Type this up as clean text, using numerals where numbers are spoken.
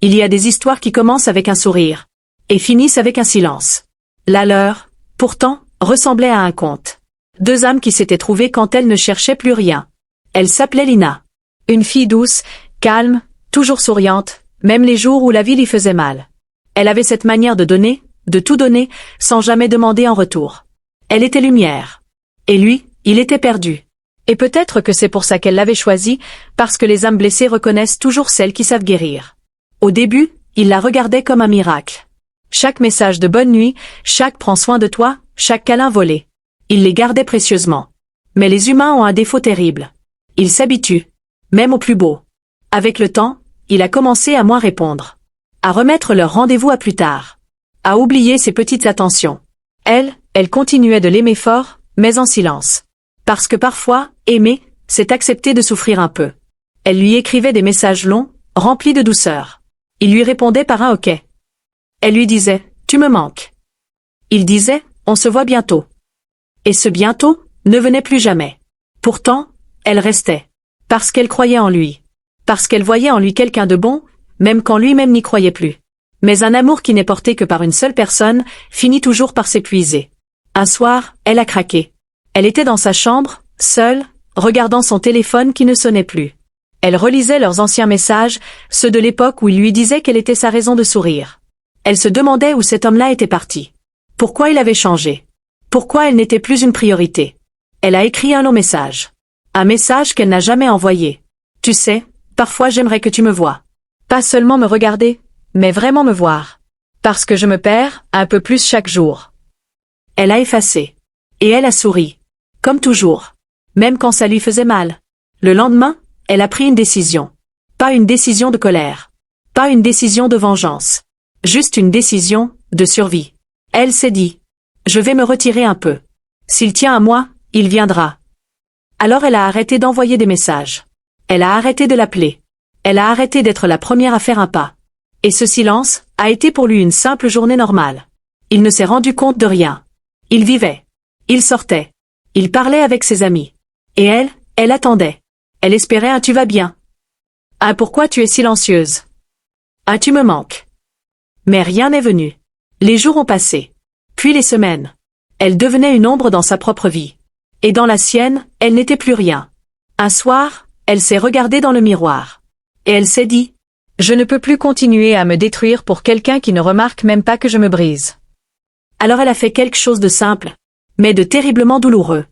Il y a des histoires qui commencent avec un sourire et finissent avec un silence. La leur, pourtant, ressemblait à un conte. Deux âmes qui s'étaient trouvées quand elles ne cherchaient plus rien. Elle s'appelait Lina. Une fille douce, calme, toujours souriante, même les jours où la vie lui faisait mal. Elle avait cette manière de donner, de tout donner, sans jamais demander en retour. Elle était lumière. Et lui, il était perdu. Et peut-être que c'est pour ça qu'elle l'avait choisi, parce que les âmes blessées reconnaissent toujours celles qui savent guérir. Au début, il la regardait comme un miracle. Chaque message de bonne nuit, chaque prends soin de toi, chaque câlin volé. Il les gardait précieusement. Mais les humains ont un défaut terrible. Ils s'habituent, même au plus beau. Avec le temps, il a commencé à moins répondre. À remettre leur rendez-vous à plus tard. À oublier ses petites attentions. Elle continuait de l'aimer fort, mais en silence. Parce que parfois, aimer, c'est accepter de souffrir un peu. Elle lui écrivait des messages longs, remplis de douceur. Il lui répondait par un OK. Elle lui disait, tu me manques. Il disait, on se voit bientôt. Et ce bientôt ne venait plus jamais. Pourtant, elle restait. Parce qu'elle croyait en lui. Parce qu'elle voyait en lui quelqu'un de bon, même quand lui-même n'y croyait plus. Mais un amour qui n'est porté que par une seule personne, finit toujours par s'épuiser. Un soir, elle a craqué. Elle était dans sa chambre, seule, regardant son téléphone qui ne sonnait plus. Elle relisait leurs anciens messages, ceux de l'époque où il lui disait quelle était sa raison de sourire. Elle se demandait où cet homme-là était parti. Pourquoi il avait changé? Pourquoi elle n'était plus une priorité? Elle a écrit un long message. Un message qu'elle n'a jamais envoyé. Tu sais, parfois j'aimerais que tu me voies. Pas seulement me regarder, mais vraiment me voir. Parce que je me perds un peu plus chaque jour. Elle a effacé. Et elle a souri. Comme toujours. Même quand ça lui faisait mal. Le lendemain, elle a pris une décision. Pas une décision de colère. Pas une décision de vengeance. Juste une décision de survie. Elle s'est dit. Je vais me retirer un peu. S'il tient à moi, il viendra. Alors elle a arrêté d'envoyer des messages. Elle a arrêté de l'appeler. Elle a arrêté d'être la première à faire un pas. Et ce silence a été pour lui une simple journée normale. Il ne s'est rendu compte de rien. Il vivait. Il sortait. Il parlait avec ses amis. Et elle attendait. Elle espérait un tu vas bien. Ah pourquoi tu es silencieuse? Ah tu me manques. Mais rien n'est venu. Les jours ont passé. Puis les semaines. Elle devenait une ombre dans sa propre vie. Et dans la sienne, elle n'était plus rien. Un soir, elle s'est regardée dans le miroir. Et elle s'est dit, je ne peux plus continuer à me détruire pour quelqu'un qui ne remarque même pas que je me brise. Alors elle a fait quelque chose de simple, mais de terriblement douloureux.